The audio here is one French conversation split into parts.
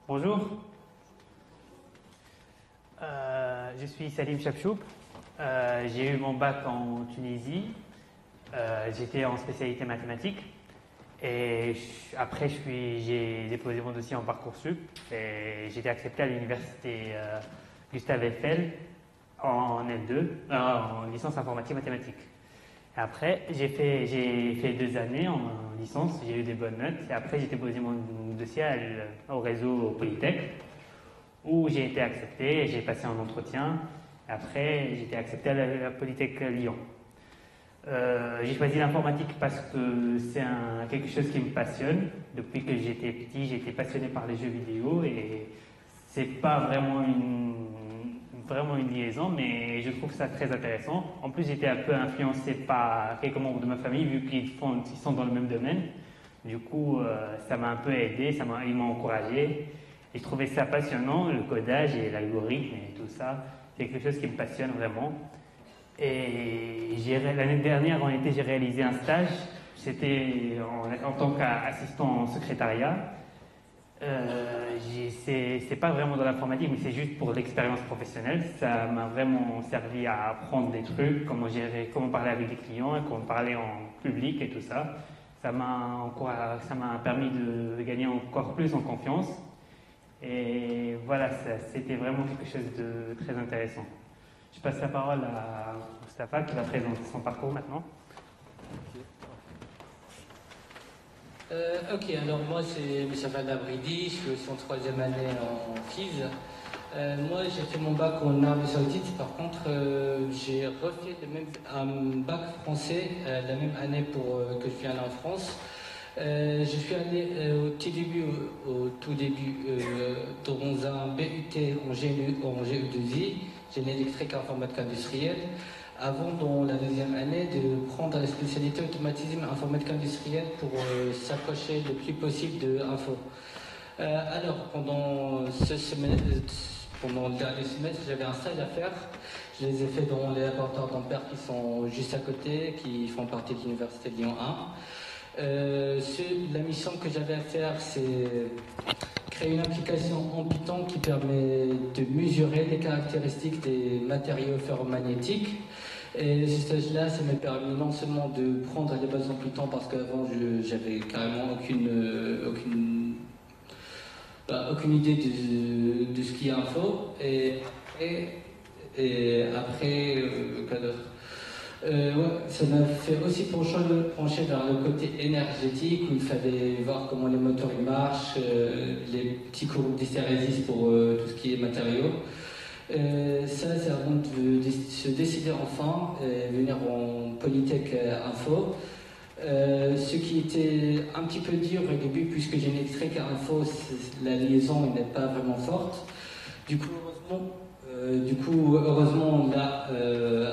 Bonjour, je suis Salim Chapchoub. J'ai eu mon bac en Tunisie. J'étais en spécialité mathématiques. Et après, j'ai déposé mon dossier en Parcoursup et j'ai été accepté à l'université Gustave Eiffel en L2, en licence informatique mathématiques. Et après, j'ai fait 2 années en licence, j'ai eu des bonnes notes. Et après, j'ai déposé mon dossier au réseau Polytech, où j'ai été accepté, j'ai passé un entretien. Après, j'ai été accepté à la Polytech Lyon. J'ai choisi l'informatique parce que c'est quelque chose qui me passionne. Depuis que j'étais petit, j'ai été passionné par les jeux vidéo et c'est pas vraiment une liaison, mais je trouve ça très intéressant. En plus, j'étais un peu influencé par quelques membres de ma famille vu qu'ils sont dans le même domaine. Du coup, ça m'a un peu aidé, ils m'ont encouragé. Et je trouvais ça passionnant, le codage et l'algorithme et tout ça. C'est quelque chose qui me passionne vraiment. Et l'année dernière, en été, j'ai réalisé un stage. C'était en tant qu'assistant en secrétariat. C'est pas vraiment dans l'informatique, mais c'est juste pour l'expérience professionnelle. Ça m'a vraiment servi à apprendre des trucs, comment gérer, comment parler avec les clients, comment parler en public et tout ça. Ça m'a permis de gagner encore plus en confiance. Et voilà, c'était vraiment quelque chose de très intéressant. Je passe la parole à Mustapha qui va présenter son parcours maintenant. Ok, alors moi c'est Mustapha Dabridi, je suis aussi en 3e année en FIS. Moi j'ai fait mon bac en Arabie Saoudite, par contre j'ai refait un bac français la même année que je suis allé en France. Je suis allé au tout début dans un BUT en GE2I, génie électrique informatique industrielle, avant dans la 2e année de prendre la spécialité automatisme informatique industrielle pour s'approcher le plus possible de info. Alors pendant le dernier semestre, j'avais un stage à faire. Je les ai fait dans les laboratoires d'Ampère qui sont juste à côté, qui font partie de l'université de Lyon 1. La mission que j'avais à faire, c'est créer une application en Python qui permet de mesurer les caractéristiques des matériaux ferromagnétiques. Et ce stage-là, ça m'a permis non seulement de prendre les bases en Python, parce qu'avant, j'avais carrément aucune idée de ce qui est info. Et après, quoi d'autre? Ça m'a fait aussi pencher vers le côté énergétique où il fallait voir comment les moteurs ils marchent, les petits cours d'hystérésis pour tout ce qui est matériaux. Ça, c'est avant de se décider enfin et venir en Polytech Info. Ce qui était un petit peu dur au début, puisque Génie électrique à Info, la liaison n'est pas vraiment forte. Du coup, heureusement, là,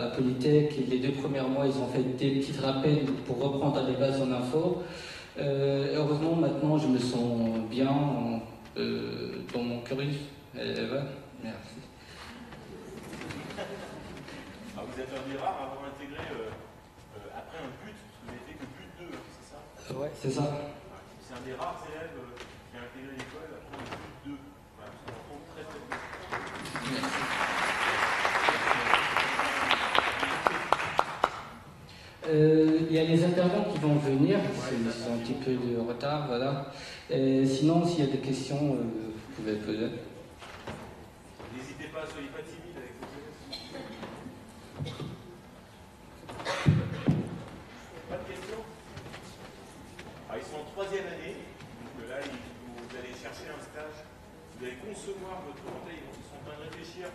à Polytech, les 2 premiers mois, ils ont fait des petits rappels pour reprendre les bases en info. Heureusement, maintenant, je me sens bien dans mon cursus. Merci. Alors vous êtes un des rares à avoir intégré après un but, parce que vous n'avez fait que but 2, c'est ça? Ouais, c'est ça. C'est un des rares élèves qui a intégré l'école après un but 2. Voilà, ça me trouve très très bien. Merci. Il y a les intervenants qui vont venir, c'est un petit peu de retard, voilà. Sinon, s'il y a des questions, vous pouvez poser. N'hésitez pas, soyez pas timide avec vos élèves. Pas de questions? Alors, ils sont en 3e année, donc là, vous allez chercher un stage, vous allez concevoir votre volonté, ils sont en train de réfléchir,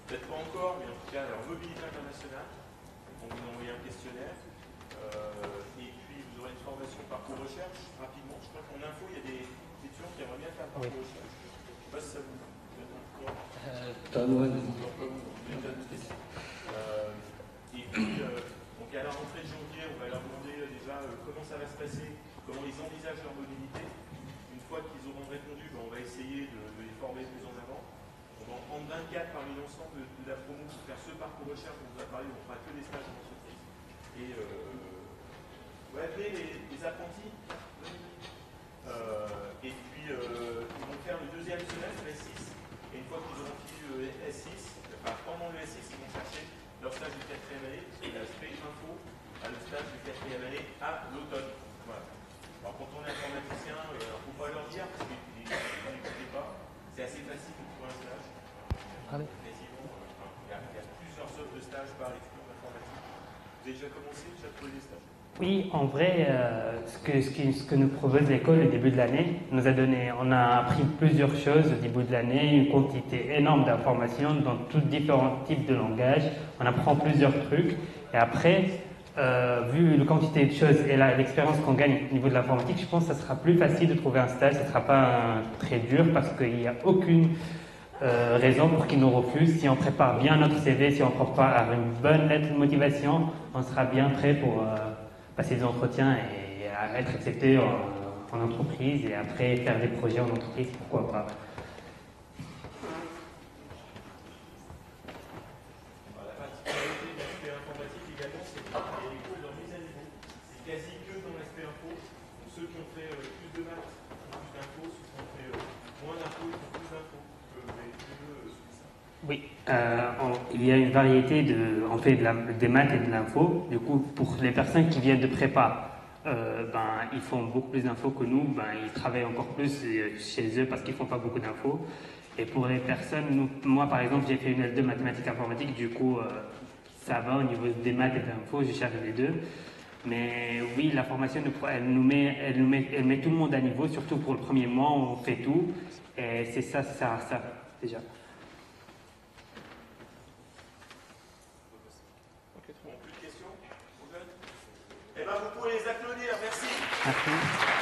peut-être pas encore, mais en tout cas à leur mobilité internationale. Donc, on vous envoie un questionnaire. Et puis vous aurez une formation parcours recherche rapidement. Je crois qu'en info, il y a des étudiants qui aimeraient bien faire parcours recherche. Je ne sais pas si ça vous Pas loin. Et puis, donc à la rentrée de janvier, on va leur demander déjà comment ça va se passer, comment ils envisagent leur mobilité. Une fois qu'ils auront répondu, on va essayer de les former plus en avant. On va en prendre 24 parmi l'ensemble de la promo pour faire ce parcours recherche dont on vous a parlé. On ne fera que des stages en entreprise. Et vous appelez les apprentis. Et puis, ils vont faire le 2e semestre. info à le stage de 4e année à l'automne. Voilà. Alors quand on est informaticien, il ne faut pas leur dire, parce qu'ils n'écoutez pas, c'est assez facile de trouver un stage. Il y a plusieurs offres de stage par étudiant d'informatique. Vous avez déjà commencé, déjà trouvé des stages? Oui, en vrai, ce que nous propose l'école au début de l'année nous a donné, on a appris plusieurs choses au début de l'année, une quantité énorme d'informations dans tous différents types de langages. On apprend plusieurs trucs et après, vu la quantité de choses et l'expérience qu'on gagne au niveau de l'informatique, je pense que ça sera plus facile de trouver un stage, ça ne sera pas très dur parce qu'il n'y a aucune raison pour qu'ils nous refusent. Si on prépare bien notre CV, si on prépare une bonne lettre de motivation, on sera bien prêt pour passer des entretiens et à être accepté en entreprise et après faire des projets en entreprise, pourquoi pas. La particularité de l'aspect informatique également, c'est qu'il y a des cours dans mise à niveau. C'est quasi que dans l'aspect info. Donc ceux qui ont fait plus de maths ont plus d'infos, ceux qui ont fait moins d'infos, ils ont plus d'infos. Vous avez tous les deux suivi ça? Oui, il y a une variété on fait des maths et de l'info. Du coup, pour les personnes qui viennent de prépa, ils font beaucoup plus d'infos que nous. Ils travaillent encore plus chez eux parce qu'ils font pas beaucoup d'infos. Et pour les personnes, moi par exemple, j'ai fait une L2 mathématiques informatiques. Du coup, ça va au niveau des maths et de l'info. Je charge les deux. Mais oui, la formation, elle met tout le monde à niveau. Surtout pour le premier mois, on fait tout. Et c'est ça déjà. Bon, plus de questions? Eh bien, vous pouvez les applaudir, merci. Merci.